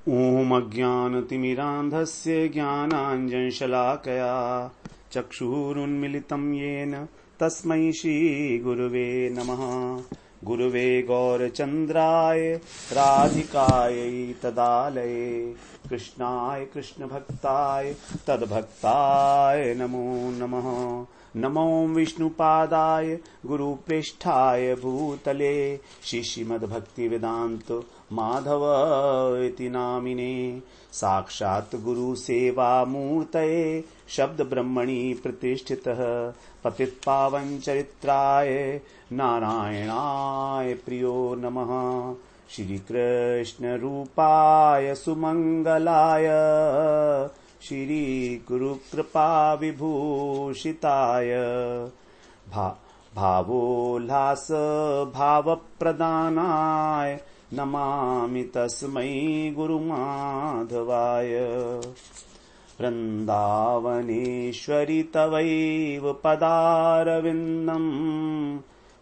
ॐ अज्ञानतिमिरान्धस्य ज्ञानाञ्जनशलाकया चक्षुरुन्मिलितं येन तस्मै श्रीगुरुवे नमः। गुरुवे गौरचन्द्राय राधिकायै तदालये कृष्णाय कृष्णभक्ताय तद्भक्ताय नमो नमः। नमो विष्णुपादाय गुरुप्रेष्ठाय भूतले श्रीमद्भक्तिवेदान्त माधव इति नामिने। साक्षात् गुरुसेवामूर्तये शब्दब्रह्मणि प्रतिष्ठितः पतितपावनचरित्राय नारायणाय प्रियो नमः। श्रीकृष्णरूपाय सुमङ्गलाय श्रीगुरुकृपाविभूषिताय भावोल्लास भावप्रदानाय नमामि तस्मै गुरुमाधवाय। वृन्दावनेश्वरि तवैव पदारविन्दम्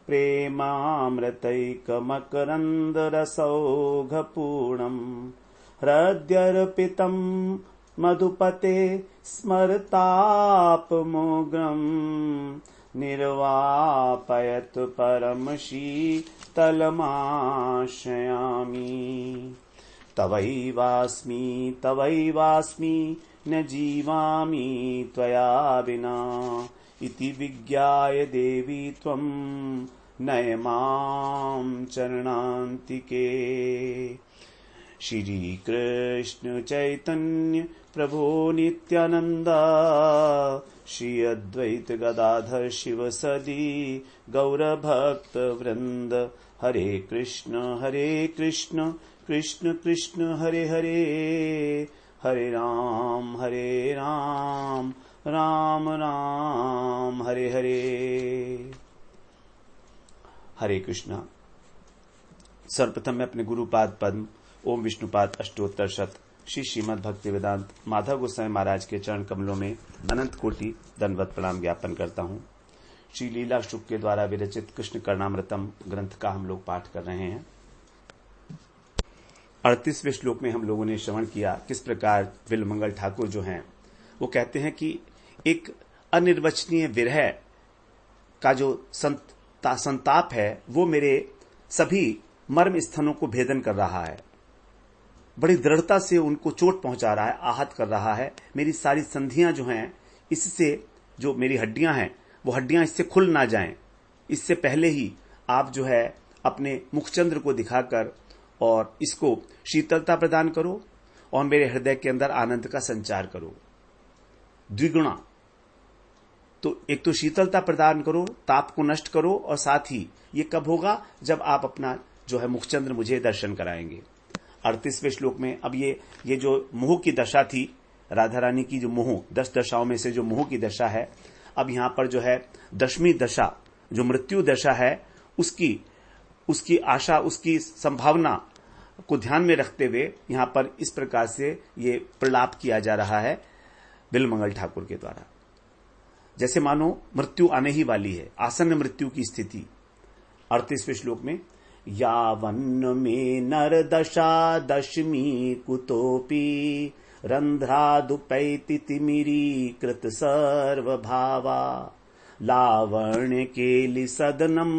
प्रेमामृतैकमकरन्दरसौघपूर्णम् हृद्यर्पितम् मधुपते स्मरतापमोग्रम् निर्वापयत् परम शीतलमाश्रयामि। तवैवास्मि न जीवामि त्वया विना इति विज्ञाय देवी त्वं नय मां चरणान्तिके। श्री कृष्ण चैतन्य प्रभो नित्यानंद श्री अद्वैत गदाधर शिव सदी गौर भक्त वृंद। हरे कृष्ण कृष्ण कृष्ण हरे हरे, हरे राम राम राम हरे हरे। हरे कृष्णा। सर्वप्रथम मैं अपने गुरुपाद पद्म ओम विष्णुपाद अष्टोत्तर शत श्री श्रीमद् भक्ति वेदांत माधव गोस्वामी महाराज के चरण कमलों में अनंत कोटि दंडवत प्रणाम ज्ञापन करता हूँ। श्री लीला शुक के द्वारा विरचित कृष्ण कर्णामृतम ग्रंथ का हम लोग पाठ कर रहे हैं। 38वें श्लोक में हम लोगों ने श्रवण किया किस प्रकार बिल्वमंगल ठाकुर जो हैं वो कहते हैं कि एक अनिर्वचनीय विरह का जो संताप है वो मेरे सभी मर्म स्थानों को भेदन कर रहा है, बड़ी दृढ़ता से उनको चोट पहुंचा रहा है, आहत कर रहा है। मेरी सारी संधियां जो हैं इससे, जो मेरी हड्डियां हैं वो हड्डियां इससे खुल ना जाएं, इससे पहले ही आप जो है अपने मुखचंद्र को दिखाकर और इसको शीतलता प्रदान करो और मेरे हृदय के अंदर आनंद का संचार करो द्विगुणा। तो एक तो शीतलता प्रदान करो, ताप को नष्ट करो, और साथ ही ये कब होगा जब आप अपना जो है मुखचंद्र मुझे दर्शन कराएंगे। 38वें श्लोक में अब ये जो मोह की दशा थी, राधा रानी की जो मोह 10 दशाओं में से जो मोह की दशा है, अब यहां पर जो है 10वीं दशा जो मृत्यु दशा है उसकी आशा, उसकी संभावना को ध्यान में रखते हुए यहां पर इस प्रकार से ये प्रलाप किया जा रहा है बिल्वमंगल ठाकुर के द्वारा, जैसे मानो मृत्यु आने ही वाली है, आसन्न मृत्यु की स्थिति। 38वें श्लोक में यावन्न मे नर दशा दशमी कुतोपि रंध्रादुपैति तिमिरी कृत सर्वभावा लावण्य केलि सदनम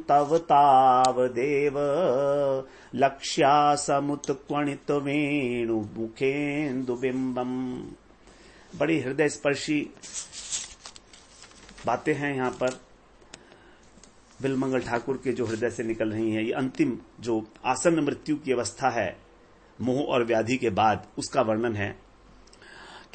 तव तावदेव लक्ष्या समुत्क्वणित वेणु मुखेन्दुबिम्बम। बड़ी हृदय स्पर्शी बातें हैं यहाँ पर बिल्वमंगल ठाकुर के जो हृदय से निकल रही हैं। ये अंतिम जो आसन्न मृत्यु की अवस्था है मोह और व्याधि के बाद, उसका वर्णन है।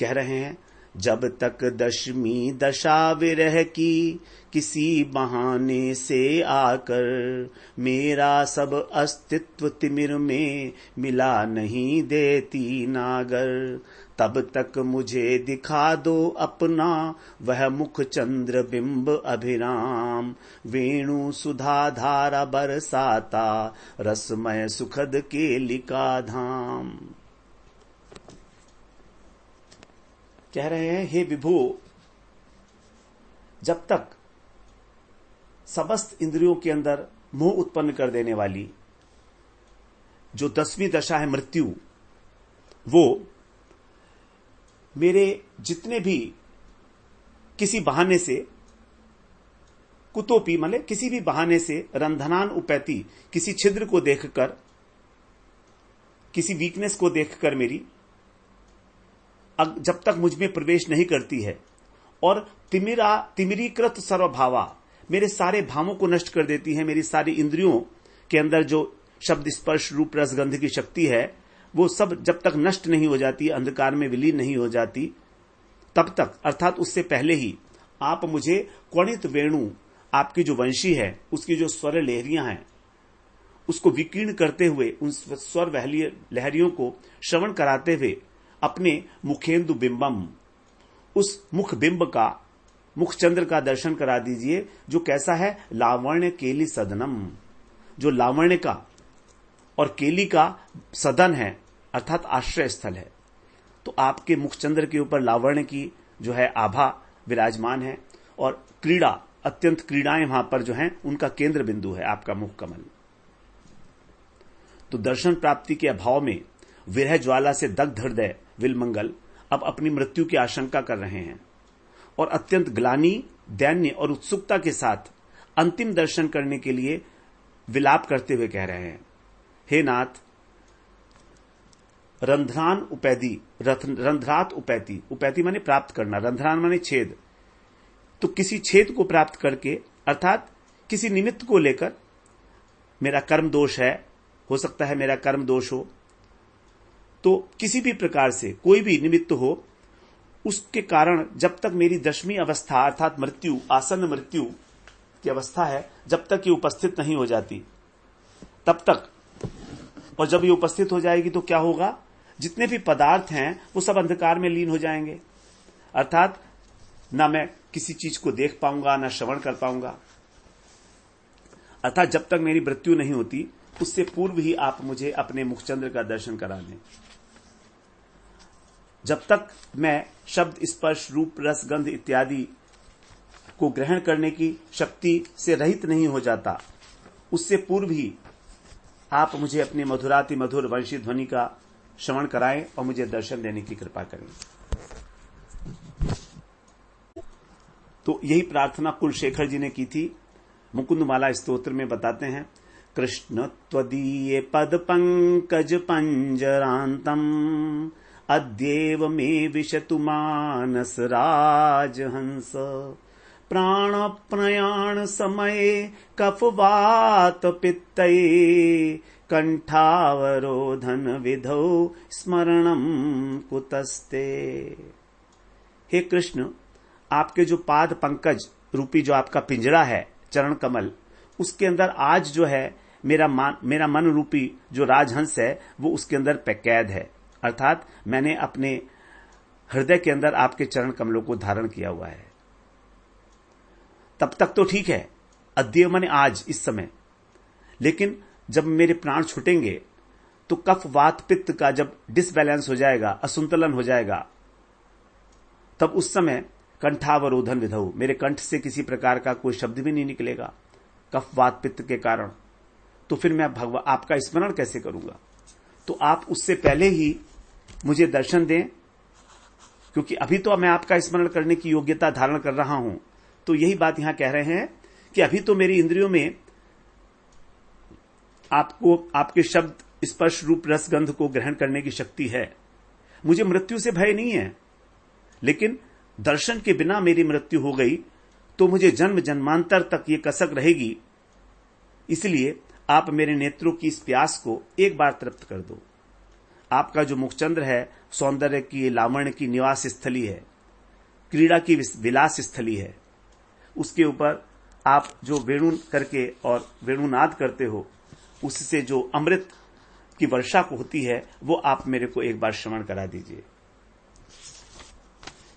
कह रहे हैं जब तक 10वीं दशा विरह की किसी बहाने से आकर मेरा सब अस्तित्व तिमिर में मिला नहीं देती नागर, तब तक मुझे दिखा दो अपना वह मुख चंद्र बिंब अभिराम, वेणु सुधा धारा बरसाता रसमय सुखद केलिका धाम। कह रहे हैं हे विभो, जब तक समस्त इंद्रियों के अंदर मोह उत्पन्न कर देने वाली जो 10वीं दशा है मृत्यु, वो मेरे जितने भी किसी बहाने से कुतोपी मतलब किसी भी बहाने से रंधनान उपैती, किसी छिद्र को देखकर, किसी वीकनेस को देखकर मेरी जब तक मुझ में प्रवेश नहीं करती है और तिमिरीकृत सर्वभावा, मेरे सारे भावों को नष्ट कर देती है, मेरी सारी इंद्रियों के अंदर जो शब्द स्पर्श रूप रस गंध की शक्ति है वो सब जब तक नष्ट नहीं हो जाती, अंधकार में विलीन नहीं हो जाती, तब तक, अर्थात उससे पहले ही आप मुझे क्वणित वेणु, आपकी जो वंशी है उसकी जो स्वर लहरियां हैं उसको विकीर्ण करते हुए, उन स्वर लहरियों को श्रवण कराते हुए अपने मुखेंदु बिंबम, उस मुख बिंब का, मुख चंद्र का दर्शन करा दीजिए, जो कैसा है, लावण्य केली सदनम, जो लावण्य का और केली का सदन है, अर्थात आश्रय स्थल है। तो आपके मुख चंद्र के ऊपर लावण्य की जो है आभा विराजमान है और क्रीड़ा, अत्यंत क्रीड़ाएं वहां पर जो हैं उनका केंद्र बिंदु है आपका मुख कमल। तो दर्शन प्राप्ति के अभाव में विरह ज्वाला से दग्ध हृदय विलमंगल अब अपनी मृत्यु की आशंका कर रहे हैं और अत्यंत ग्लानि, दैन्य और उत्सुकता के साथ अंतिम दर्शन करने के लिए विलाप करते हुए कह रहे हैं, हे नाथ, रंध्रान उपैदी, रंध्रात उपैती, उपैती माने प्राप्त करना, रंध्रान माने छेद, तो किसी छेद को प्राप्त करके, अर्थात किसी निमित्त को लेकर, मेरा कर्म दोष है, हो सकता है मेरा कर्म दोष हो, तो किसी भी प्रकार से कोई भी निमित्त हो, उसके कारण जब तक मेरी दशमी अवस्था अर्थात मृत्यु, आसन्न मृत्यु की अवस्था है, जब तक ये उपस्थित नहीं हो जाती तब तक, और जब ये उपस्थित हो जाएगी तो क्या होगा, जितने भी पदार्थ हैं वो सब अंधकार में लीन हो जाएंगे, अर्थात ना मैं किसी चीज को देख पाऊंगा, ना श्रवण कर पाऊंगा। अर्थात जब तक मेरी मृत्यु नहीं होती उससे पूर्व ही आप मुझे अपने मुखचंद्र का दर्शन करा दें। जब तक मैं शब्द स्पर्श रूप रस गंध इत्यादि को ग्रहण करने की शक्ति से रहित नहीं हो जाता, उससे पूर्व ही आप मुझे अपने मधुराति मधुर वंशी ध्वनि का श्रवण कराएं और मुझे दर्शन देने की कृपा करें। तो यही प्रार्थना कुलशेखर जी ने की थी। मुकुंदमाला स्तोत्र में बताते हैं, कृष्ण त्वदीये पद पंकज पंजरांतम अद्येव मे विशतु मानस राजहंस प्राण प्रयाण समये कफवात पित्तये कंठावरोधन विधौ स्मरणम कुतस्ते। हे कृष्ण, आपके जो पाद पंकज रूपी जो आपका पिंजरा है, चरण कमल, उसके अंदर आज जो है मेरा मन रूपी जो राजहंस है वो उसके अंदर कैद है, अर्थात मैंने अपने हृदय के अंदर आपके चरण कमलों को धारण किया हुआ है। तब तक तो ठीक है, अद्य माने आज, इस समय, लेकिन जब मेरे प्राण छूटेंगे तो कफ वात पित्त का जब डिसबैलेंस हो जाएगा, असंतुलन हो जाएगा, तब उस समय कंठावरोधन विधौ, मेरे कंठ से किसी प्रकार का कोई शब्द भी नहीं निकलेगा कफ वात पित्त के कारण। तो फिर मैं भगवान आपका स्मरण कैसे करूंगा? तो आप उससे पहले ही मुझे दर्शन दें, क्योंकि अभी तो मैं आपका स्मरण करने की योग्यता धारण कर रहा हूं। तो यही बात यहां कह रहे हैं कि अभी तो मेरी इंद्रियों में आपको, आपके शब्द स्पर्श रूप रस गंध को ग्रहण करने की शक्ति है, मुझे मृत्यु से भय नहीं है, लेकिन दर्शन के बिना मेरी मृत्यु हो गई तो मुझे जन्म जन्मांतर तक ये कसक रहेगी। इसलिए आप मेरे नेत्रों की इस प्यास को एक बार तृप्त कर दो। आपका जो मुखचंद्र है सौंदर्य की, लावण्य की निवास स्थली है, क्रीड़ा की विलास स्थली है, उसके ऊपर आप जो वेणु करके और वेणुनाद करते हो, उससे जो अमृत की वर्षा को होती है, वो आप मेरे को एक बार श्रवण करा दीजिए।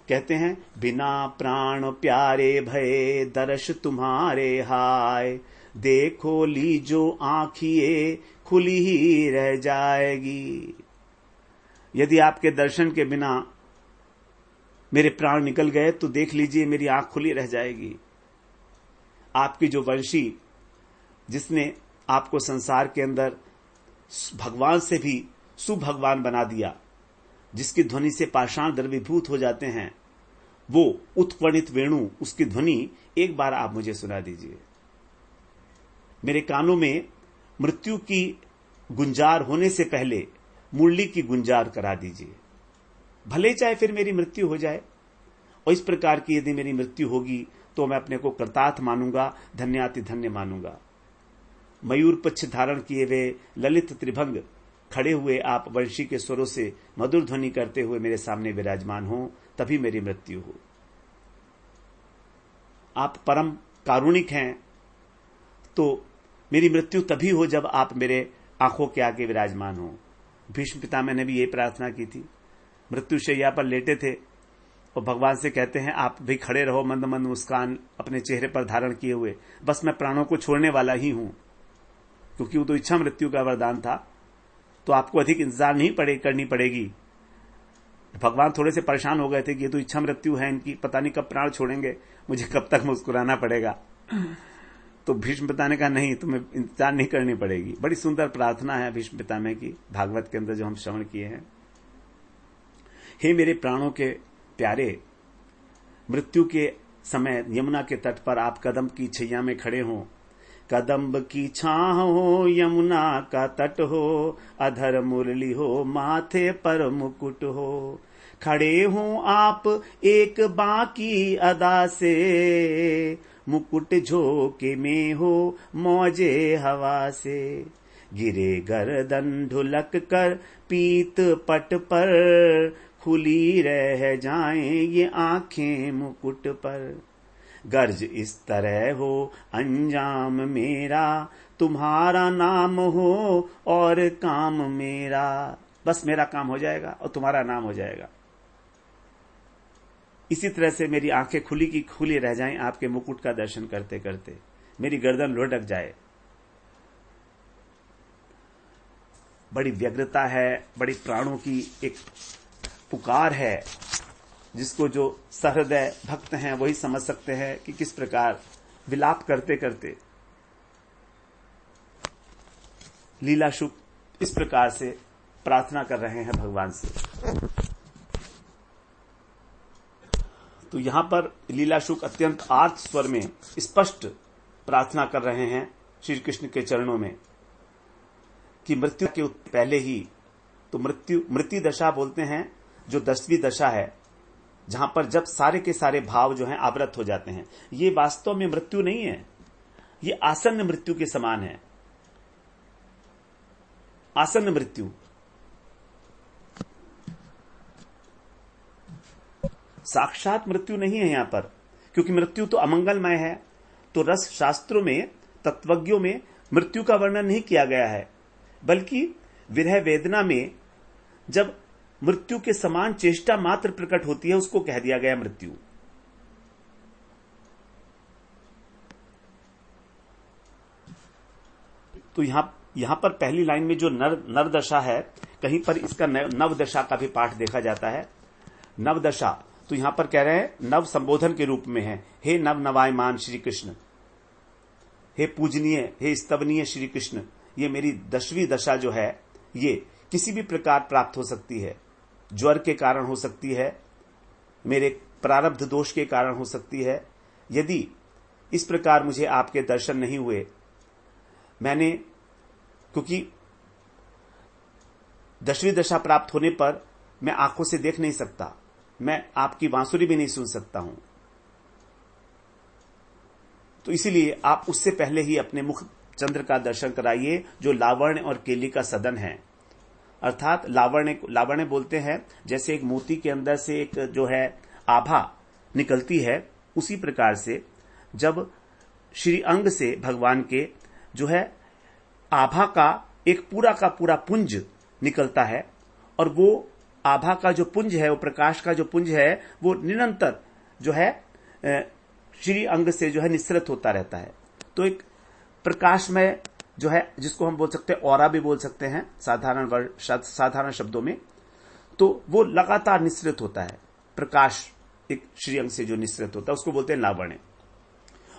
कहते हैं, बिना प्राण प्यारे भये दर्श तुम्हारे हाय, देखो लीजो आँखिए खुली ही रह जाएगी। यदि आपके दर्शन के बिना मेरे प्राण निकल गए तो देख लीजिए मेरी आंख खुली रह जाएगी। आपकी जो वंशी, जिसने आपको संसार के अंदर भगवान से भी सुभगवान बना दिया, जिसकी ध्वनि से पाषाण द्रवीभूत हो जाते हैं, वो उत्पणित वेणु, उसकी ध्वनि एक बार आप मुझे सुना दीजिए। मेरे कानों में मृत्यु की गुंजार होने से पहले मुरली की गुंजार करा दीजिए। भले चाहे फिर मेरी मृत्यु हो जाए, और इस प्रकार की यदि मेरी मृत्यु होगी तो मैं अपने को कृतार्थ मानूंगा, धन्याति धन्य मानूंगा। मयूर पक्ष धारण किए वे ललित त्रिभंग खड़े हुए आप वंशी के स्वरों से मधुर ध्वनि करते हुए मेरे सामने विराजमान हो, तभी मेरी मृत्यु हो। आप परम कारुणिक हैं, तो मेरी मृत्यु तभी हो जब आप मेरे आंखों के आगे विराजमान हो। भीष्म पितामह ने भी यही प्रार्थना की थी। मृत्युशैया पर लेटे थे और भगवान से कहते हैं, आप भी खड़े रहो मंद मंद मुस्कान अपने चेहरे पर धारण किए हुए, बस मैं प्राणों को छोड़ने वाला ही हूं। क्योंकि वो तो इच्छा मृत्यु का वरदान था, तो आपको अधिक इंतजार नहीं करनी पड़ेगी। भगवान थोड़े से परेशान हो गए थे कि ये तो इच्छा मृत्यु है इनकी, पता नहीं कब प्राण छोड़ेंगे, मुझे कब तक मुस्कुराना पड़ेगा। तो भीष्म पिता ने कहा, नहीं, तुम्हें इंतजार नहीं करनी पड़ेगी। बड़ी सुंदर प्रार्थना है भीष्म पितामह की, भागवत के अंदर जो हम श्रवण किए हैं। हे मेरे प्राणों के प्यारे, मृत्यु के समय यमुना के तट पर आप कदम की छैया में खड़े हों। कदम्ब की छाह हो, यमुना का तट हो, अधर मुरली हो, माथे पर मुकुट हो। खड़े हों आप एक बाकी अदा से, मुकुट झोंके में हो मौजे हवा से। गिरे गर्दन ढुलक कर पीत पट पर, खुली रह जाएं ये आंखें मुकुट पर। गर्ज इस तरह हो अंजाम मेरा, तुम्हारा नाम हो और काम मेरा। बस मेरा काम हो जाएगा और तुम्हारा नाम हो जाएगा। इसी तरह से मेरी आंखें खुली की खुली रह जाएं आपके मुकुट का दर्शन करते करते, मेरी गर्दन लुढ़क जाए। बड़ी व्यग्रता है, बड़ी प्राणों की एक पुकार है, जिसको जो सहृदय भक्त हैं वही समझ सकते हैं कि किस प्रकार विलाप करते करते लीलाशुक इस प्रकार से प्रार्थना कर रहे हैं भगवान से। तो यहां पर लीलाशुक अत्यंत आर्त स्वर में स्पष्ट प्रार्थना कर रहे हैं श्री कृष्ण के चरणों में कि मृत्यु के पहले ही, तो मृत्यु दशा बोलते हैं जो 10वीं दशा है, जहां पर जब सारे के सारे भाव जो हैं आवृत हो जाते हैं। ये वास्तव में मृत्यु नहीं है, ये आसन्न मृत्यु के समान है। आसन्न मृत्यु, साक्षात मृत्यु नहीं है यहां पर, क्योंकि मृत्यु तो अमंगलमय है। तो रस शास्त्रों में, तत्वज्ञों में मृत्यु का वर्णन नहीं किया गया है, बल्कि विरह वेदना में जब मृत्यु के समान चेष्टा मात्र प्रकट होती है, उसको कह दिया गया मृत्यु। तो यहां पर पहली लाइन में जो नर दशा है, कहीं पर इसका नव दशा का भी पाठ देखा जाता है। नव दशा तो यहां पर कह रहे हैं नव संबोधन के रूप में है, हे नव नवायमान श्री कृष्ण, हे पूजनीय, हे स्तवनीय श्री कृष्ण। ये मेरी 10वीं दशा जो है, ये किसी भी प्रकार प्राप्त हो सकती है। ज्वर के कारण हो सकती है, मेरे प्रारब्ध दोष के कारण हो सकती है। यदि इस प्रकार मुझे आपके दर्शन नहीं हुए, मैंने, क्योंकि 10वीं दशा प्राप्त होने पर मैं आंखों से देख नहीं सकता, मैं आपकी बांसुरी भी नहीं सुन सकता हूं, तो इसीलिए आप उससे पहले ही अपने मुख चंद्र का दर्शन कराइए, जो लावण्य और केली का सदन है। अर्थात लावण्य बोलते हैं जैसे एक मोती के अंदर से एक जो है आभा निकलती है, उसी प्रकार से जब श्री अंग से भगवान के जो है आभा का एक पूरा का पूरा पुंज निकलता है, और वो आभा का जो पुंज है, वो प्रकाश का जो पुंज है, वो निरंतर जो है श्री अंग से जो है निस्सृत होता रहता है। तो एक प्रकाशमय जो है, जिसको हम बोल सकते हैं ऑरा भी बोल सकते हैं साधारण शब्दों में, तो वो लगातार निस्सृत होता है। प्रकाश एक श्री अंग से जो निस्सृत होता है उसको बोलते हैं लावण्य।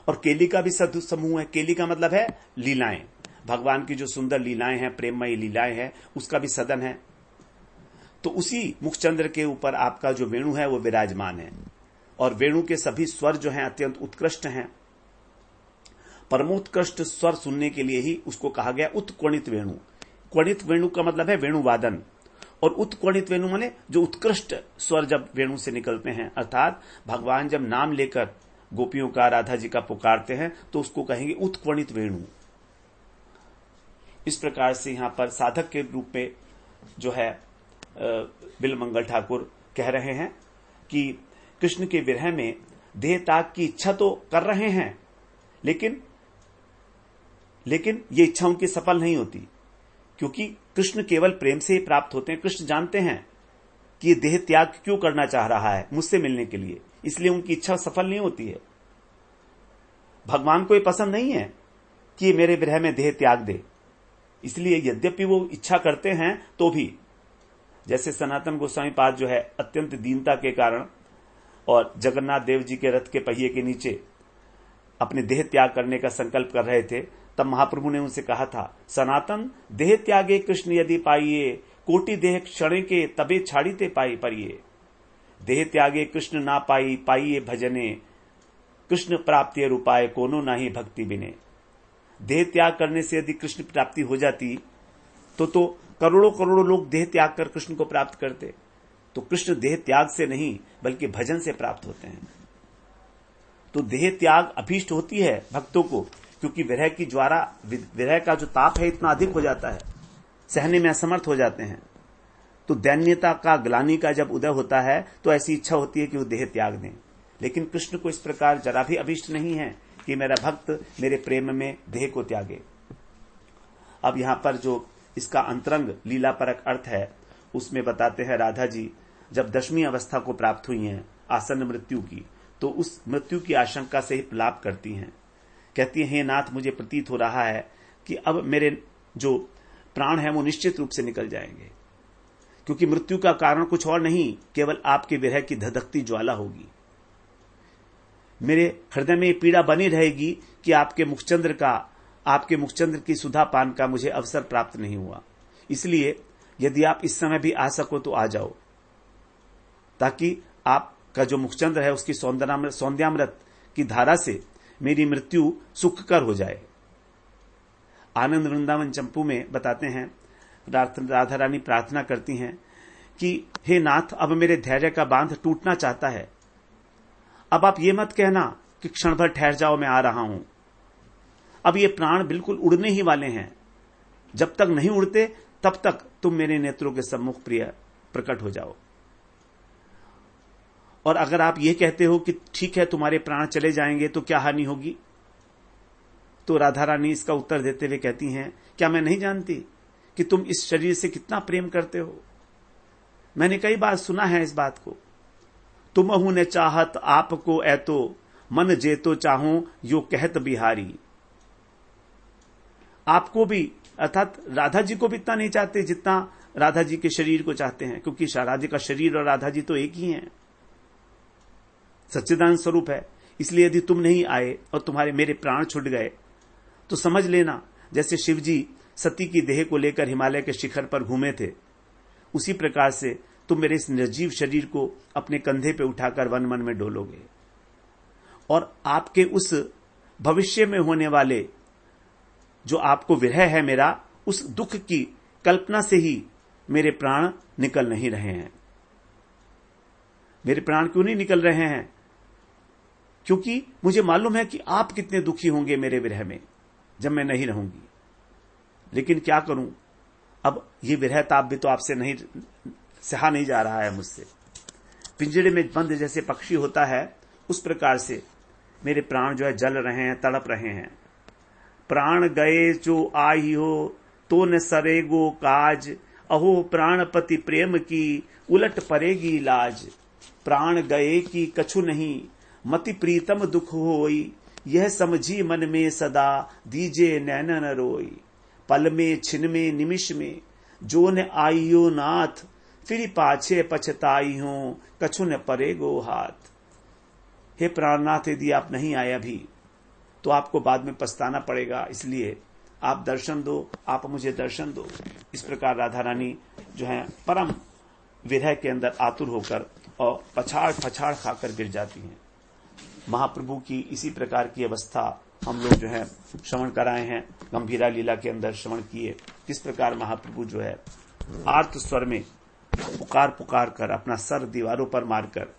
और केली का भी समूह है। केली का मतलब है लीलाएं, भगवान की जो सुंदर लीलाएं हैं, प्रेममयी लीलाएं हैं, उसका भी सदन है। तो उसी मुखचंद्र के ऊपर आपका जो वेणु है वो विराजमान है, और वेणु के सभी स्वर जो हैं अत्यंत उत्कृष्ट हैं। परमोत्कृष्ट स्वर सुनने के लिए ही उसको कहा गया उत्कोणित वेणु। कोणित वेणु का मतलब है वेणु वादन, और उत्कोणित वेणु माने जो उत्कृष्ट स्वर जब वेणु से निकलते हैं, अर्थात भगवान जब नाम लेकर गोपियों का, राधा जी का पुकारते हैं तो उसको कहेंगे उत्कोणित वेणु। इस प्रकार से यहां पर साधक के रूप में जो है बिल्वमंगल ठाकुर कह रहे हैं कि कृष्ण के विरह में देह त्याग की इच्छा तो कर रहे हैं, लेकिन ये इच्छा उनकी सफल नहीं होती, क्योंकि कृष्ण केवल प्रेम से ही प्राप्त होते हैं। कृष्ण जानते हैं कि ये देह त्याग क्यों करना चाह रहा है, मुझसे मिलने के लिए, इसलिए उनकी इच्छा सफल नहीं होती है। भगवान को ये पसंद नहीं है कि मेरे विरह में देह त्याग दे, इसलिए यद्यपि वो इच्छा करते हैं तो भी, जैसे सनातन गोस्वामी पाद जो है अत्यंत दीनता के कारण और जगन्नाथ देव जी के रथ के पहिए के नीचे अपने देह त्याग करने का संकल्प कर रहे थे, तब महाप्रभु ने उनसे कहा था, सनातन देह त्यागे कृष्ण यदि पाइये, कोटि देह क्षण के तबे छाड़ीते पाई परिये। देह त्यागे कृष्ण ना पाई, पाइये भजने, कृष्ण प्राप्ति रूपाय कोनो नाही भक्ति बिने। देह त्याग करने से यदि कृष्ण प्राप्ति हो जाती तो करोड़ों करोड़ों लोग देह त्याग कर कृष्ण को प्राप्त करते। तो कृष्ण देह त्याग से नहीं बल्कि भजन से प्राप्त होते हैं। तो देह त्याग अभीष्ट होती है भक्तों को, क्योंकि विरह की ज्वारा, विरह का जो ताप है इतना अधिक हो जाता है, सहने में असमर्थ हो जाते हैं। तो दैन्यता का, ग्लानि का जब उदय होता है तो ऐसी इच्छा होती है कि वो देह त्याग दें, लेकिन कृष्ण को इस प्रकार जरा भी अभीष्ट नहीं है कि मेरा भक्त मेरे प्रेम में देह को त्यागे। अब यहां पर जो इसका अंतरंग लीला परक अर्थ है उसमें बताते हैं, राधा जी जब 10वीं अवस्था को प्राप्त हुई हैं आसन्न मृत्यु की, तो उस मृत्यु की आशंका से ही विलाप करती हैं। कहती हैं, हे नाथ, मुझे प्रतीत हो रहा है कि अब मेरे जो प्राण है वो निश्चित रूप से निकल जाएंगे, क्योंकि मृत्यु का कारण कुछ और नहीं, केवल आपके विरह की धधकती ज्वाला होगी। मेरे हृदय में ये पीड़ा बनी रहेगी कि आपके मुखचंद्र की सुधा पान का मुझे अवसर प्राप्त नहीं हुआ। इसलिए यदि आप इस समय भी आ सको तो आ जाओ, ताकि आपका जो मुखचंद्र है उसकी सौंद्यामृत की धारा से मेरी मृत्यु सुखकर हो जाए। आनंद वृंदावन चंपू में बताते हैं, राधा रानी प्रार्थना करती हैं कि हे नाथ, अब मेरे धैर्य का बांध टूटना चाहता है। अब आप ये मत कहना कि क्षण भर ठहर जाओ, मैं आ रहा हूं। अब ये प्राण बिल्कुल उड़ने ही वाले हैं। जब तक नहीं उड़ते तब तक तुम मेरे नेत्रों के सम्मुख प्रिय प्रकट हो जाओ। और अगर आप ये कहते हो कि ठीक है तुम्हारे प्राण चले जाएंगे तो क्या हानि होगी, तो राधा रानी इसका उत्तर देते हुए कहती हैं, क्या मैं नहीं जानती कि तुम इस शरीर से कितना प्रेम करते हो? मैंने कई बार सुना है इस बात को। तुमहु ने चाहत आपको ऐतो, मन जेतो चाहूं यो कहत बिहारी। आपको भी, अर्थात राधा जी को भी इतना नहीं चाहते जितना राधा जी के शरीर को चाहते हैं, क्योंकि राधा का शरीर और राधा जी तो एक ही हैं, सच्चिदानंद स्वरूप है। इसलिए यदि तुम नहीं आए और मेरे प्राण छूट गए तो समझ लेना जैसे शिवजी सती की देह को लेकर हिमालय के शिखर पर घूमे थे, उसी प्रकार से तुम मेरे इस निर्जीव शरीर को अपने कंधे पे उठाकर वन मन में डोलोगे, और आपके उस भविष्य में होने वाले जो आपको विरह है मेरा, उस दुख की कल्पना से ही मेरे प्राण निकल नहीं रहे हैं। मेरे प्राण क्यों नहीं निकल रहे हैं? क्योंकि मुझे मालूम है कि आप कितने दुखी होंगे मेरे विरह में जब मैं नहीं रहूंगी। लेकिन क्या करूं, अब ये विरह ताप भी तो आपसे नहीं सहा नहीं जा रहा है मुझसे। पिंजड़े में बंद जैसे पक्षी होता है उस प्रकार से मेरे प्राण जो है जल रहे हैं, तड़प रहे हैं। प्राण गए जो आई हो तो न सरेगो काज, अहो प्राणपति प्रेम की उलट परेगी लाज। प्राण गए की कछु नहीं, मति प्रीतम दुख होई, यह समझी मन में सदा, दीजे नैनन रोई। पल में छिन में निमिष में जो न आइयो नाथ, फिर पाछे पछताई हो कछु न परेगो हाथ। हे प्राणनाथ, यदि आप नहीं आए अभी तो आपको बाद में पछताना पड़ेगा, इसलिए आप दर्शन दो, आप मुझे दर्शन दो। इस प्रकार राधा रानी जो है परम विरह के अंदर आतुर होकर और पछाड़ पछाड़ खाकर गिर जाती हैं। महाप्रभु की इसी प्रकार की अवस्था हम लोग जो है श्रवण कराए हैं, गंभीरा लीला के अंदर श्रवण किए, किस प्रकार महाप्रभु जो है आर्त स्वर में पुकार पुकार कर अपना सर दीवारों पर मारकर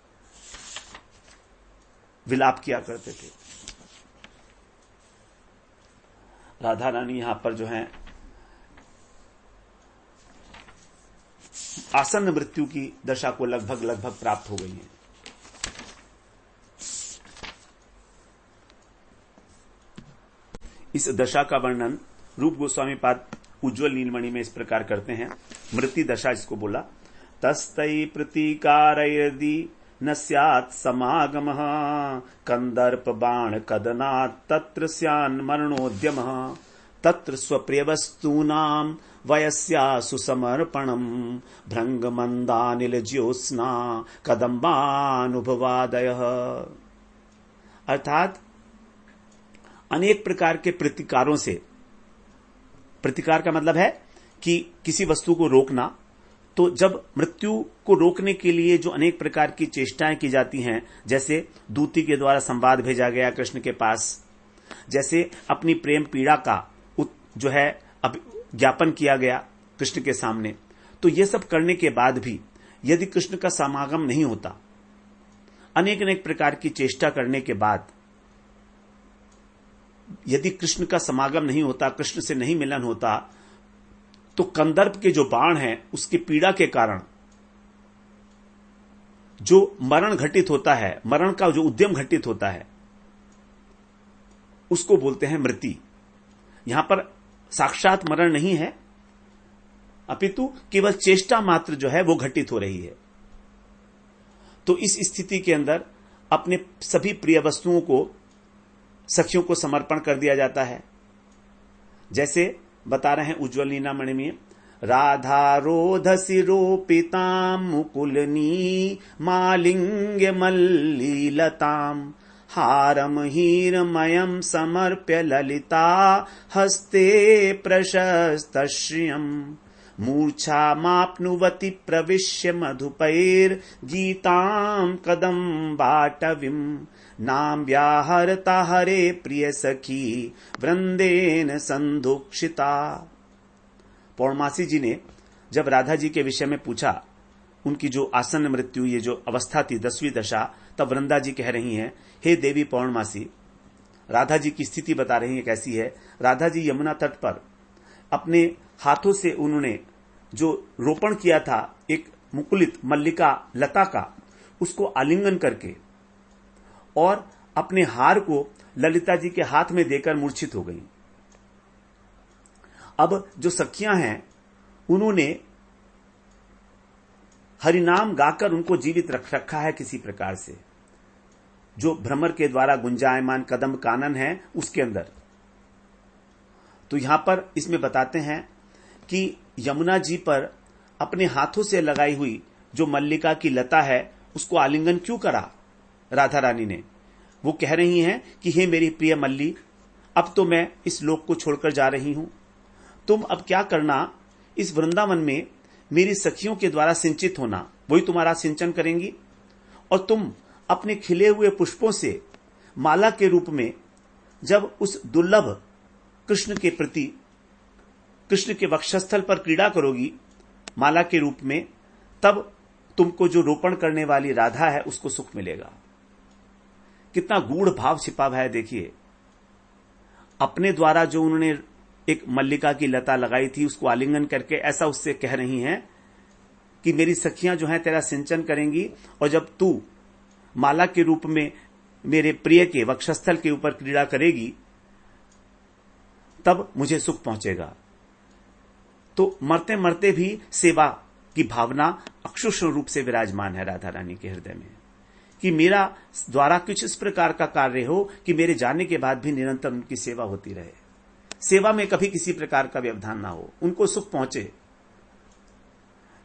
विलाप किया करते थे। राधा रानी यहां पर जो है आसन्न मृत्यु की दशा को लगभग प्राप्त हो गई हैं। इस दशा का वर्णन रूप गोस्वामी पाद उज्ज्वल नीलमणि में इस प्रकार करते हैं। मृत्यु दशा इसको बोला, तस्तै प्रतीकारयदि न स्यात् समागमः कंदर्प बाण कदनात् तत्र स्यान् मरणोद्यमः तत्र स्वप्रियवस्तूनां वयस्यासु समर्पणम् भृंगमंदानिल ज्योत्स्ना कदम्बानुभवादयः। अर्थात अनेक प्रकार के प्रतिकारों से, प्रतिकार का मतलब है कि किसी वस्तु को रोकना, तो जब मृत्यु को रोकने के लिए जो अनेक प्रकार की चेष्टाएं की जाती हैं, जैसे दूती के द्वारा संवाद भेजा गया कृष्ण के पास, जैसे अपनी प्रेम पीड़ा का जो है ज्ञापन किया गया कृष्ण के सामने, तो ये सब करने के बाद भी यदि कृष्ण का समागम नहीं होता, अनेक अनेक प्रकार की चेष्टा करने के बाद यदि कृष्ण का समागम नहीं होता, कृष्ण से नहीं मिलन होता, तो कंदर्प के जो बाण हैं उसकी पीड़ा के कारण जो मरण घटित होता है, मरण का जो उद्यम घटित होता है, उसको बोलते हैं मृत्यु। यहां पर साक्षात मरण नहीं है, अपितु केवल चेष्टा मात्र जो है वो घटित हो रही है। तो इस स्थिति के अंदर अपने सभी प्रिय वस्तुओं को सखियों को समर्पण कर दिया जाता है। जैसे बता रहे हैं उज्ज्वल नीलामणि में, राधा रोधसि रोपितां मुकुलनी मालिंग्य मल्लीलतां हारम हीरमयं समर्प्य ललिता हस्ते प्रशस्तश्रियम् मूर्छामाप्नुवति प्रविश्य मधुपैर्गीतां कदम्बाटवीं नाम व्याहरता हरे प्रिय सखी वृंदेन संदुक्षिता। पौर्णमासी जी ने जब राधा जी के विषय में पूछा, उनकी जो आसन्न मृत्यु, ये जो अवस्था थी 10वीं दशा, तब वृंदा जी कह रही हैं, हे देवी पौर्णमासी, राधा जी की स्थिति बता रही है कैसी है। राधा जी यमुना तट पर अपने हाथों से उन्होंने जो रोपण किया था एक मुकुलित मल्लिका लता का, उसको आलिंगन करके और अपने हार को ललिता जी के हाथ में देकर मूर्छित हो गई। अब जो सखियां हैं उन्होंने हरिनाम गाकर उनको जीवित रखा है किसी प्रकार से, जो भ्रमर के द्वारा गुंजायमान कदम कानन है उसके अंदर। तो यहां पर इसमें बताते हैं कि यमुना जी पर अपने हाथों से लगाई हुई जो मल्लिका की लता है उसको आलिंगन क्यों करा राधा रानी ने। वो कह रही हैं कि हे मेरी प्रिय मल्ली, अब तो मैं इस लोक को छोड़कर जा रही हूं, तुम अब क्या करना, इस वृंदावन में मेरी सखियों के द्वारा सिंचित होना, वही तुम्हारा सिंचन करेंगी, और तुम अपने खिले हुए पुष्पों से माला के रूप में जब उस दुर्लभ कृष्ण के प्रति, कृष्ण के वक्षस्थल पर क्रीड़ा करोगी माला के रूप में, तब तुमको जो रोपण करने वाली राधा है उसको सुख मिलेगा। कितना गूढ़ भाव छिपा हुआ है देखिए। अपने द्वारा जो उन्होंने एक मल्लिका की लता लगाई थी उसको आलिंगन करके ऐसा उससे कह रही हैं कि मेरी सखियां जो हैं तेरा सिंचन करेंगी, और जब तू माला के रूप में मेरे प्रिय के वक्षस्थल के ऊपर क्रीड़ा करेगी तब मुझे सुख पहुंचेगा। तो मरते मरते भी सेवा की भावना अक्षुष्ण रूप से विराजमान है राधा रानी के हृदय में, कि मेरा द्वारा कुछ इस प्रकार का कार्य हो कि मेरे जाने के बाद भी निरंतर उनकी सेवा होती रहे, सेवा में कभी किसी प्रकार का व्यवधान ना हो, उनको सुख पहुंचे।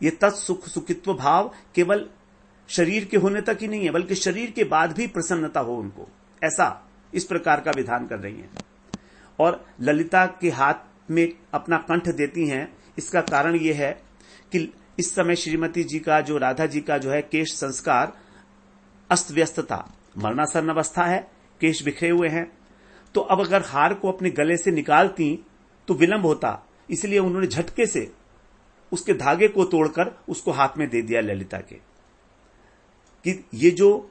ये तत्सुख सुखित्व भाव केवल शरीर के होने तक ही नहीं है, बल्कि शरीर के बाद भी प्रसन्नता हो उनको, ऐसा इस प्रकार का विधान कर रही हैं। और ललिता के हाथ में अपना कंठ देती हैं, इसका कारण यह है कि इस समय श्रीमती जी का जो राधा जी का जो है केश संस्कार अस्त व्यस्त था, मरणासन अवस्था है, केश बिखरे हुए हैं। तो अब अगर हार को अपने गले से निकालती तो विलंब होता, इसलिए उन्होंने झटके से उसके धागे को तोड़कर उसको हाथ में दे दिया ललिता के, कि ये जो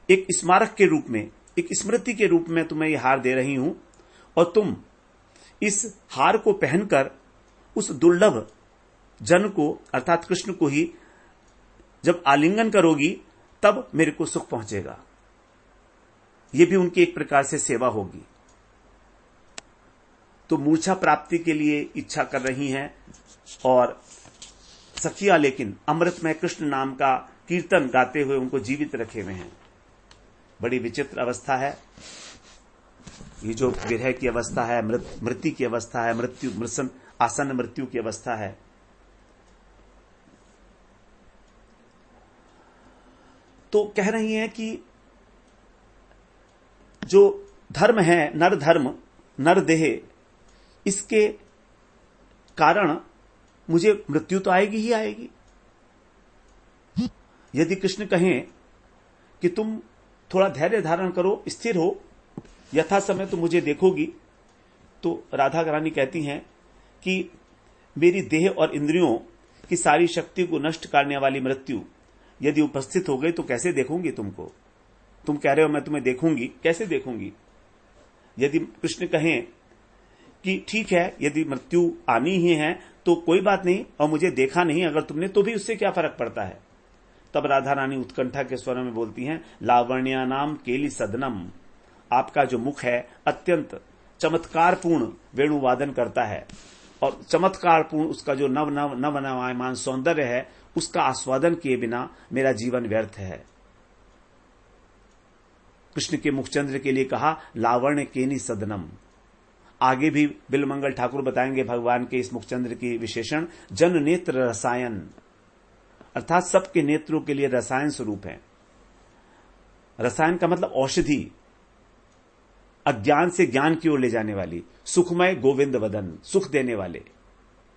एक स्मारक के रूप में, एक स्मृति के रूप में तुम्हें ये हार दे रही हूं, और तुम इस हार को पहनकर उस दुर्लभ जन को अर्थात कृष्ण को ही जब आलिंगन करोगी तब मेरे को सुख पहुंचेगा। यह भी उनकी एक प्रकार से सेवा होगी। तो मूर्छा प्राप्ति के लिए इच्छा कर रही हैं, और सखिया लेकिन अमृतमय कृष्ण नाम का कीर्तन गाते हुए उनको जीवित रखे हुए हैं। बड़ी विचित्र अवस्था है ये जो विरह की अवस्था है, मृत्यु की अवस्था है, आसन्न मृत्यु की अवस्था है। तो कह रही हैं कि जो धर्म है, नर धर्म, नर देह, इसके कारण मुझे मृत्यु तो आएगी ही आएगी। यदि कृष्ण कहें कि तुम थोड़ा धैर्य धारण करो, स्थिर हो, यथा समय तो मुझे देखोगी, तो राधा रानी कहती हैं कि मेरी देह और इंद्रियों की सारी शक्ति को नष्ट करने वाली मृत्यु यदि उपस्थित हो गई तो कैसे देखूंगी तुमको? तुम कह रहे हो मैं तुम्हें देखूंगी, कैसे देखूंगी? यदि कृष्ण कहें कि ठीक है, यदि मृत्यु आनी ही है तो कोई बात नहीं, और मुझे देखा नहीं अगर तुमने तो भी उससे क्या फर्क पड़ता है? तब राधा रानी उत्कंठा के स्वर में बोलती हैं, लावण्या नाम केली सदनम, आपका जो मुख है अत्यंत चमत्कारपूर्ण वेणुवादन करता है, और चमत्कारपूर्ण उसका जो नवनवायमान सौंदर्य है उसका आस्वादन किए बिना मेरा जीवन व्यर्थ है। कृष्ण के मुखचंद्र के लिए कहा लावण्य केनी सदनम। आगे भी बिलमंगल ठाकुर बताएंगे भगवान के इस मुखचंद्र की विशेषण, जन नेत्र रसायन, अर्थात सबके नेत्रों के लिए रसायन स्वरूप है। रसायन का मतलब औषधि, अज्ञान से ज्ञान की ओर ले जाने वाली, सुखमय गोविंद वदन, सुख देने वाले।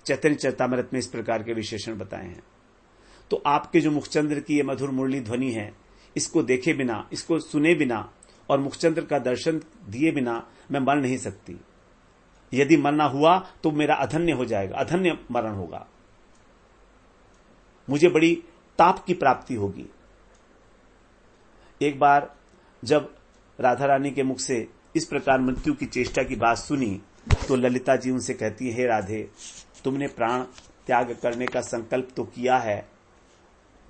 चैतन्य चरितामृत में इस प्रकार के विशेषण बताए हैं। तो आपके जो मुखचंद्र की ये मधुर मुरली ध्वनि है, इसको देखे बिना, इसको सुने बिना और मुखचंद्र का दर्शन दिए बिना मैं मर नहीं सकती। यदि मरना हुआ तो मेरा अधन्य हो जाएगा, अधन्य मरण होगा, मुझे बड़ी ताप की प्राप्ति होगी। एक बार जब राधा रानी के मुख से इस प्रकार मृत्यु की चेष्टा की बात सुनी तो ललिता जी उनसे कहती है, हे राधे, तुमने प्राण त्याग करने का संकल्प तो किया है,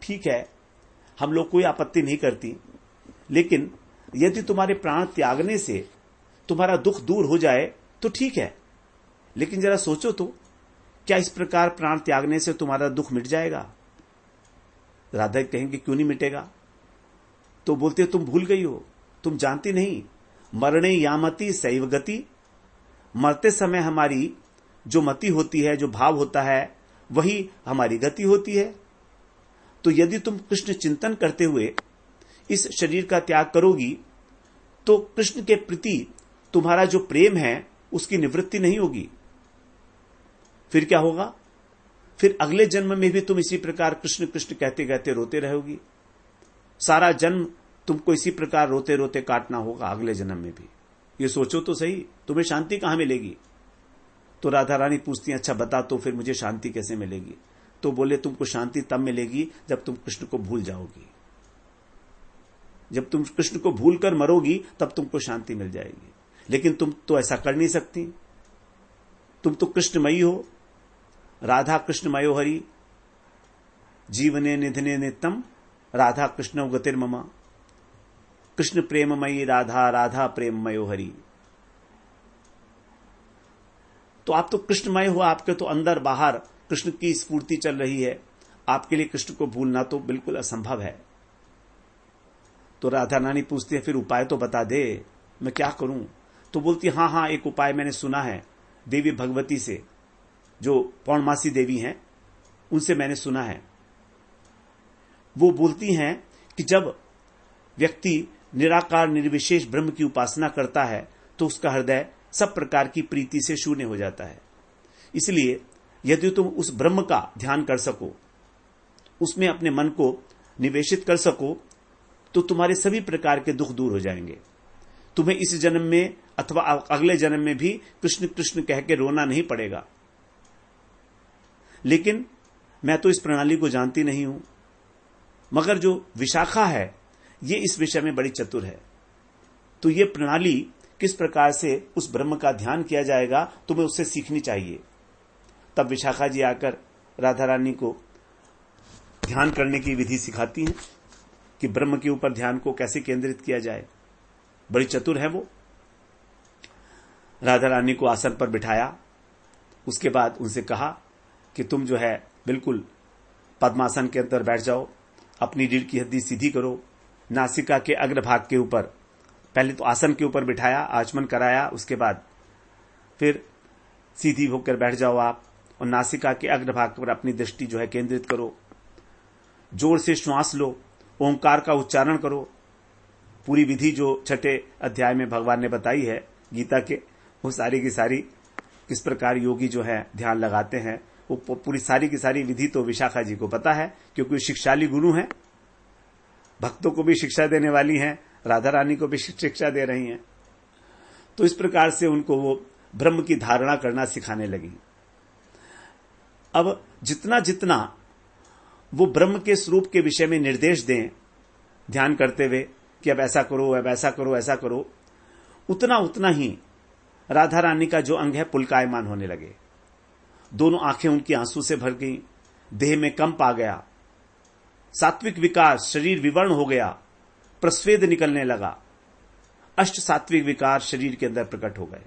ठीक है, हम लोग कोई आपत्ति नहीं करती, लेकिन यदि तुम्हारे प्राण त्यागने से तुम्हारा दुख दूर हो जाए तो ठीक है, लेकिन जरा सोचो तो, क्या इस प्रकार प्राण त्यागने से तुम्हारा दुख मिट जाएगा? राधा कहेंगे क्यों नहीं मिटेगा? तो बोलते तुम भूल गई हो, तुम जानती नहीं, मरणे यामति सैव गति, मरते समय हमारी जो मति होती है, जो भाव होता है, वही हमारी गति होती है। तो यदि तुम कृष्ण चिंतन करते हुए इस शरीर का त्याग करोगी तो कृष्ण के प्रति तुम्हारा जो प्रेम है उसकी निवृत्ति नहीं होगी। फिर क्या होगा? फिर अगले जन्म में भी तुम इसी प्रकार कृष्ण कृष्ण कहते कहते रोते रहोगी। सारा जन्म तुमको इसी प्रकार रोते रोते काटना होगा अगले जन्म में भी। ये सोचो तो सही, तुम्हें शांति कहां मिलेगी? तो राधा रानी पूछती हैं, अच्छा बता तो फिर मुझे शांति कैसे मिलेगी? तो बोले तुमको शांति तब मिलेगी जब तुम कृष्ण को भूल जाओगी। जब तुम कृष्ण को भूल कर मरोगी तब तुमको शांति मिल जाएगी। लेकिन तुम तो ऐसा कर नहीं सकती, तुम तो कृष्णमयी हो। राधा कृष्णमयो हरि जीवने निधने नित्यम राधा कृष्ण गतिर्मम, कृष्ण प्रेममयी राधा राधा प्रेममयो हरि। तो आप तो कृष्णमय हो, आपके तो अंदर बाहर कृष्ण की स्फूर्ति चल रही है, आपके लिए कृष्ण को भूलना तो बिल्कुल असंभव है। तो राधा रानी पूछती है फिर उपाय तो बता दे, मैं क्या करूं? तो बोलती हां हां, एक उपाय मैंने सुना है देवी भगवती से, जो पौर्णमासी देवी हैं उनसे मैंने सुना है। वो बोलती हैं कि जब व्यक्ति निराकार निर्विशेष ब्रह्म की उपासना करता है तो उसका हृदय सब प्रकार की प्रीति से शून्य हो जाता है। इसलिए यदि तुम उस ब्रह्म का ध्यान कर सको उसमें अपने मन को निवेशित कर सको तो तुम्हारे सभी प्रकार के दुख दूर हो जाएंगे। तुम्हें इस जन्म में अथवा अगले जन्म में भी कृष्ण कृष्ण कह के रोना नहीं पड़ेगा। लेकिन मैं तो इस प्रणाली को जानती नहीं हूं, मगर जो विशाखा है ये इस विषय में बड़ी चतुर है। तो ये प्रणाली किस प्रकार से उस ब्रह्म का ध्यान किया जाएगा तुम्हें उससे सीखनी चाहिए। तब विशाखा जी आकर राधा रानी को ध्यान करने की विधि सिखाती हैं कि ब्रह्म के ऊपर ध्यान को कैसे केंद्रित किया जाए। बड़ी चतुर है वो। राधा रानी को आसन पर बिठाया, उसके बाद उनसे कहा कि तुम जो है बिल्कुल पद्मासन के अंदर बैठ जाओ, अपनी रीढ़ की हड्डी सीधी करो, नासिका के अग्रभाग के ऊपर, पहले तो आसन के ऊपर बिठाया, आचमन कराया, उसके बाद फिर सीधी होकर बैठ जाओ आप और नासिका के अग्रभाग पर अपनी दृष्टि जो है केंद्रित करो। जोर से श्वास लो, ओंकार का उच्चारण करो। पूरी विधि जो छठे अध्याय में भगवान ने बताई है गीता के, वो सारी की सारी किस प्रकार योगी जो है ध्यान लगाते हैं, वो पूरी सारी की सारी विधि तो विशाखा जी को पता है, क्योंकि शिक्षाली गुरु हैं, भक्तों को भी शिक्षा देने वाली हैं, राधा रानी को भी शिक्षा दे रही हैं। तो इस प्रकार से उनको वो ब्रह्म की धारणा करना सिखाने लगी। अब जितना जितना वो ब्रह्म के स्वरूप के विषय में निर्देश दें ध्यान करते हुए कि अब ऐसा करो, अब ऐसा करो, ऐसा करो, उतना उतना ही राधा रानी का जो अंग है पुलकायमान होने लगे। दोनों आंखें उनकी आंसू से भर गई, देह में कंप आ गया, सात्विक विकार, शरीर विवर्ण हो गया, प्रस्वेद निकलने लगा, अष्ट सात्विक विकार शरीर के अंदर प्रकट हो गए।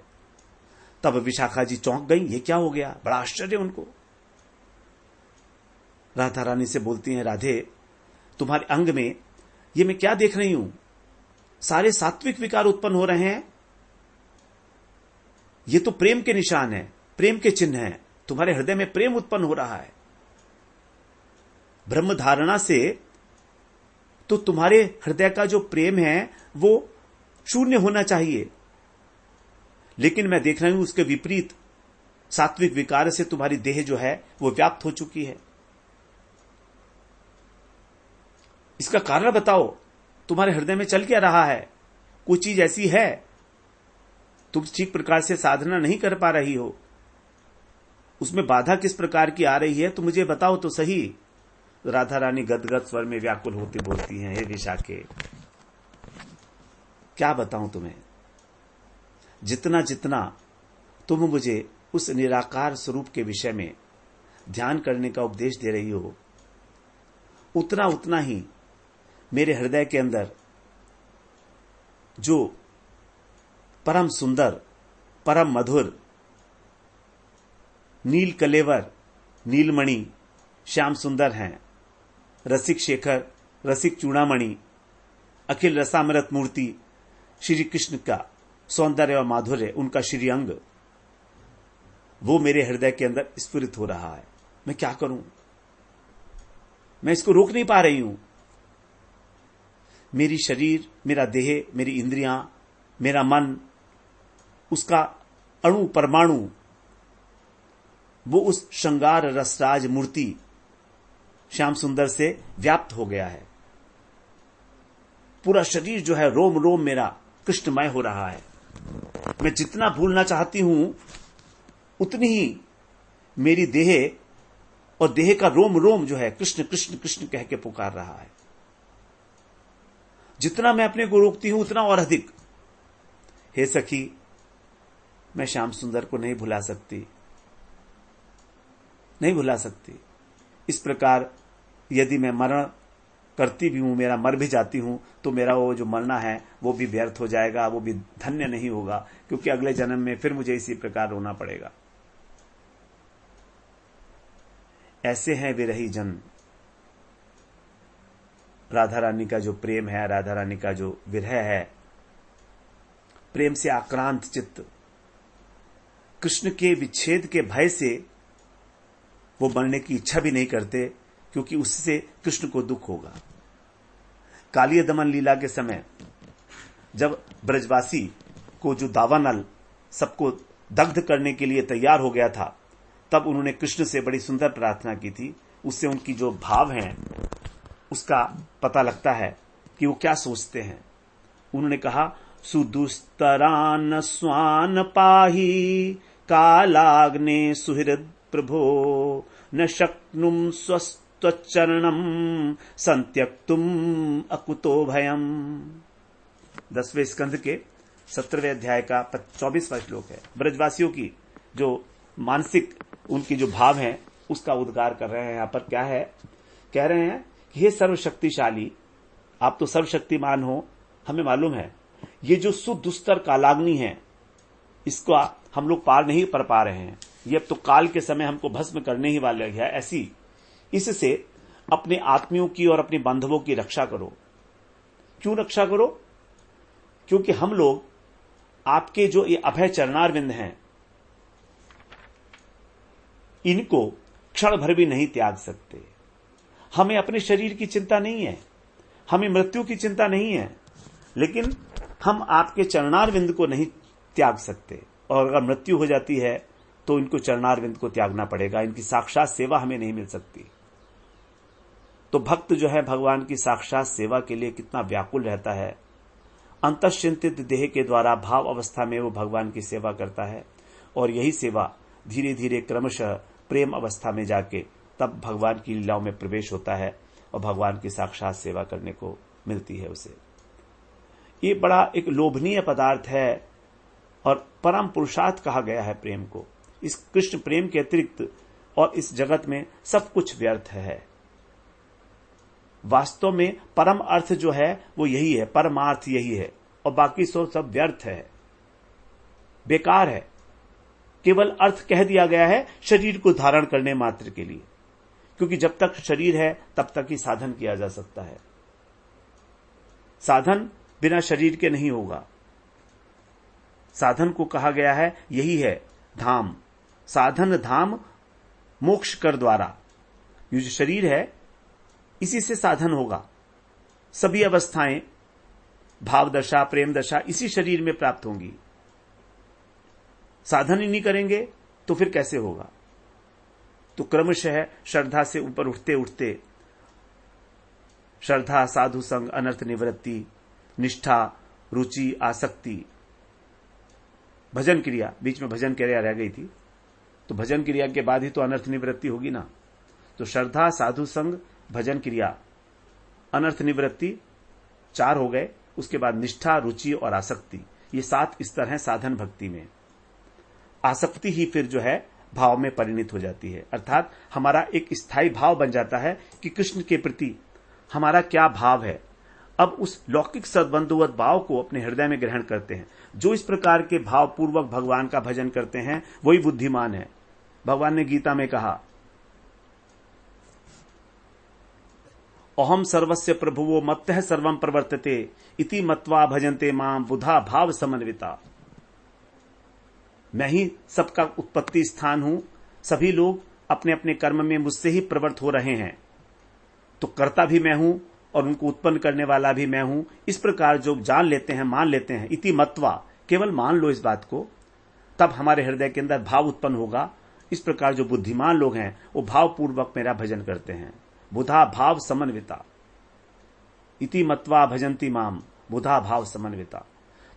तब विशाखा जी चौंक गई, ये क्या हो गया, बड़ा आश्चर्य उनको। राधा रानी से बोलती हैं, राधे तुम्हारे अंग में ये मैं क्या देख रही हूं, सारे सात्विक विकार उत्पन्न हो रहे हैं, ये तो प्रेम के निशान है, प्रेम के चिन्ह हैं, तुम्हारे हृदय में प्रेम उत्पन्न हो रहा है। ब्रह्म धारणा से तो तुम्हारे हृदय का जो प्रेम है वो शून्य होना चाहिए, लेकिन मैं देख रही हूं उसके विपरीत सात्विक विकार से तुम्हारी देह जो है वो व्याप्त हो चुकी है। इसका कारण बताओ, तुम्हारे हृदय में चल क्या रहा है, कोई चीज ऐसी है, तुम ठीक प्रकार से साधना नहीं कर पा रही हो, उसमें बाधा किस प्रकार की आ रही है, तो मुझे बताओ तो सही। राधा रानी गदगद स्वर में व्याकुल होती बोलती हैं, हे विशाखे क्या बताऊं तुम्हें, जितना जितना तुम मुझे उस निराकार स्वरूप के विषय में ध्यान करने का उपदेश दे रही हो, उतना उतना ही मेरे हृदय के अंदर जो परम सुंदर, परम मधुर, नील कलेवर, नीलमणि, श्याम सुंदर हैं, रसिक शेखर, रसिक चूड़ामणि, अखिल रसामृत मूर्ति श्री कृष्ण का सौंदर्य और माधुर्य, उनका श्री अंग, वो मेरे हृदय के अंदर स्फुरित हो रहा है। मैं क्या करूं, मैं इसको रोक नहीं पा रही हूं। मेरी शरीर, मेरा देह, मेरी इंद्रियां, मेरा मन, उसका अणु परमाणु वो उस श्रृंगार रसराज मूर्ति श्याम सुंदर से व्याप्त हो गया है। पूरा शरीर जो है रोम रोम मेरा कृष्णमय हो रहा है। मैं जितना भूलना चाहती हूं उतनी ही मेरी देह और देह का रोम रोम जो है कृष्ण कृष्ण कृष्ण कह के पुकार रहा है। जितना मैं अपने को रोकती हूं उतना और अधिक। हे सखी, मैं श्याम सुंदर को नहीं भुला सकती, नहीं भुला सकती। इस प्रकार यदि मैं मरण करती भी हूं, मेरा मर भी जाती हूं, तो मेरा वो जो मरना है वो भी व्यर्थ हो जाएगा, वो भी धन्य नहीं होगा, क्योंकि अगले जन्म में फिर मुझे इसी प्रकार रोना पड़ेगा। ऐसे हैं विरही जन। राधा रानी का जो प्रेम है, राधा रानी का जो विरह है, प्रेम से आक्रांत चित्त, कृष्ण के विच्छेद के भय से वो मरने की इच्छा भी नहीं करते, क्योंकि उससे कृष्ण को दुख होगा। कालिय दमन लीला के समय जब ब्रजवासी को जो दावानल सबको दग्ध करने के लिए तैयार हो गया था, तब उन्होंने कृष्ण से बड़ी सुंदर प्रार्थना की थी उससे उनकी जो भाव हैं उसका पता लगता है कि वो क्या सोचते हैं। उन्होंने कहा, सुदुस्तरान स्वान पाही कालाग्ने सुहृद प्रभो न शक्नुम स्वस्त्वचरणम संत्यक्तुम अकुतो भयम। 10वें स्कंध के 17वें अध्याय का 24वां श्लोक है। ब्रजवासियों की जो मानसिक उनकी जो भाव है उसका उद्गार कर रहे हैं। यहां पर क्या है, कह रहे हैं कि हे सर्वशक्तिशाली, आप तो सर्वशक्तिमान हो, हमें मालूम है ये जो सुदुस्तर कालाग्नि है इसको हम लोग पार नहीं कर पा रहे हैं, ये अब तो काल के समय हमको भस्म करने ही वाले है। ऐसी इससे अपने आत्मियों की और अपने बांधवों की रक्षा करो। क्यों रक्षा करो? क्योंकि हम लोग आपके जो ये अभय चरणारविंद हैं इनको क्षण भर भी नहीं त्याग सकते। हमें अपने शरीर की चिंता नहीं है, हमें मृत्यु की चिंता नहीं है, लेकिन हम आपके चरणारविंद को नहीं त्याग सकते। और अगर मृत्यु हो जाती है तो इनको चरणारविंद को त्यागना पड़ेगा, इनकी साक्षात सेवा हमें नहीं मिल सकती। तो भक्त जो है भगवान की साक्षात सेवा के लिए कितना व्याकुल रहता है। अंतश्चिंतित देह के द्वारा भाव अवस्था में वो भगवान की सेवा करता है और यही सेवा धीरे धीरे क्रमशः प्रेम अवस्था में जाके तब भगवान की लीलाओं में प्रवेश होता है और भगवान की साक्षात सेवा करने को मिलती है उसे। ये बड़ा एक लोभनीय पदार्थ है और परम पुरुषार्थ कहा गया है प्रेम को। इस कृष्ण प्रेम के अतिरिक्त और इस जगत में सब कुछ व्यर्थ है। वास्तव में परम अर्थ जो है वो यही है, परमार्थ यही है, और बाकी सब व्यर्थ है, बेकार है। केवल अर्थ कह दिया गया है शरीर को धारण करने मात्र के लिए, क्योंकि जब तक शरीर है तब तक ही साधन किया जा सकता है। साधन बिना शरीर के नहीं होगा। साधन को कहा गया है यही है धाम, साधन धाम मोक्ष कर द्वारा। ये जो शरीर है इसी से साधन होगा। सभी अवस्थाएं, भाव दशा, प्रेम दशा इसी शरीर में प्राप्त होंगी। साधन ही नहीं करेंगे तो फिर कैसे होगा? तो क्रमशः श्रद्धा से ऊपर उठते उठते श्रद्धा, साधु संग, अनर्थ निवृत्ति, निष्ठा, रुचि, आसक्ति, भजन क्रिया, बीच में भजन क्रिया रह गई थी, तो भजन क्रिया के बाद ही तो अनर्थ निवृत्ति होगी ना। तो श्रद्धा, साधु संग, भजन क्रिया, अनर्थ निवृत्ति 4 हो गए। उसके बाद निष्ठा, रुचि और आसक्ति, ये 7 स्तर हैं साधन भक्ति में। आसक्ति ही फिर जो है भाव में परिणित हो जाती है, अर्थात हमारा एक स्थायी भाव बन जाता है कि कृष्ण के प्रति हमारा क्या भाव है। अब उस लौकिक सद्बंधुवत भाव को अपने हृदय में ग्रहण करते हैं। जो इस प्रकार के भाव पूर्वक भगवान का भजन करते हैं वही बुद्धिमान है। भगवान ने गीता में कहा, अहम सर्वस्य प्रभुवो मत्तः सर्वं प्रवर्तते इति मत्वा भजन्ते मां बुधा भाव समन्विता। मैं ही सबका उत्पत्ति स्थान हूं, सभी लोग अपने अपने कर्म में मुझसे ही प्रवृत्त हो रहे हैं, तो कर्ता भी मैं हूं और उनको उत्पन्न करने वाला भी मैं हूं। इस प्रकार जो जान लेते हैं, मान लेते हैं, इति मत्वा, केवल मान लो इस बात को, तब हमारे हृदय के अंदर भाव उत्पन्न होगा। इस प्रकार जो बुद्धिमान लोग हैं वो भाव पूर्वक मेरा भजन करते हैं। बुधा भाव समन्विता, इति मत्वा भजन्ति माम बुधा भाव समन्विता।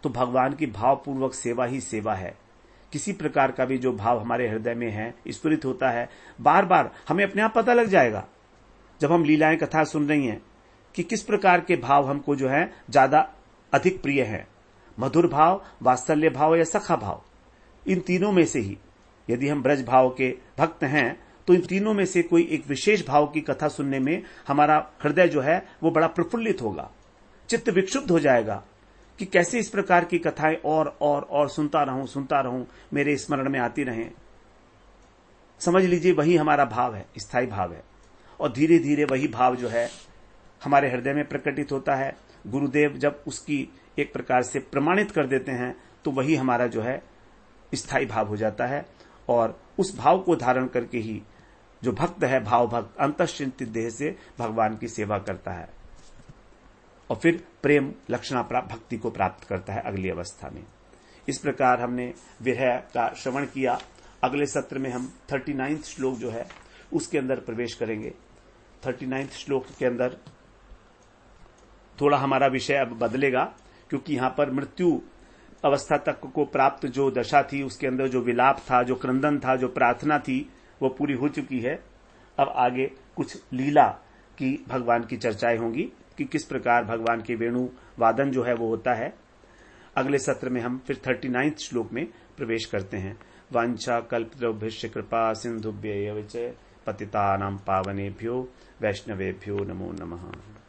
तो भगवान की भावपूर्वक सेवा ही सेवा है। किसी प्रकार का भी जो भाव हमारे हृदय में है स्फुरित होता है, बार बार हमें अपने आप पता लग जाएगा जब हम लीलाएं कथा सुन रही हैं कि किस प्रकार के भाव हमको जो है ज्यादा अधिक प्रिय है। मधुर भाव, वात्सल्य भाव या सखा भाव, इन तीनों में से ही यदि हम ब्रज भाव के भक्त हैं तो इन तीनों में से कोई एक विशेष भाव की कथा सुनने में हमारा हृदय जो है वो बड़ा प्रफुल्लित होगा, चित्त विक्षुब्ध हो जाएगा कि कैसे इस प्रकार की कथाएं और सुनता रहूं, मेरे स्मरण में आती रहें। समझ लीजिए वही हमारा भाव है, स्थायी भाव है, और धीरे धीरे वही भाव जो है हमारे हृदय में प्रकटित होता है। गुरुदेव जब उसकी एक प्रकार से प्रमाणित कर देते हैं तो वही हमारा जो है स्थायी भाव हो जाता है, और उस भाव को धारण करके ही जो भक्त है, भाव भक्त, अंतश्चिंतित देह से भगवान की सेवा करता है और फिर प्रेम लक्षणा भक्ति को प्राप्त करता है अगली अवस्था में। इस प्रकार हमने विरह का श्रवण किया। अगले सत्र में हम 39 श्लोक जो है उसके अंदर प्रवेश करेंगे। 39 श्लोक के अंदर थोड़ा हमारा विषय अब बदलेगा, क्योंकि यहां पर मृत्यु अवस्था तक को प्राप्त जो दशा थी, उसके अंदर जो विलाप था, जो क्रंदन था, जो प्रार्थना थी, वो पूरी हो चुकी है। अब आगे कुछ लीला की भगवान की चर्चाएं होंगी कि किस प्रकार भगवान के वेणु वादन जो है वो होता है। अगले सत्र में हम फिर 39 श्लोक में प्रवेश करते हैं। वांछा कल्पतरुभ्यश्च कृपा सिंधुभ्यैव च पतितानां पावनेभ्यो वैष्णवेभ्यो नमो नमः।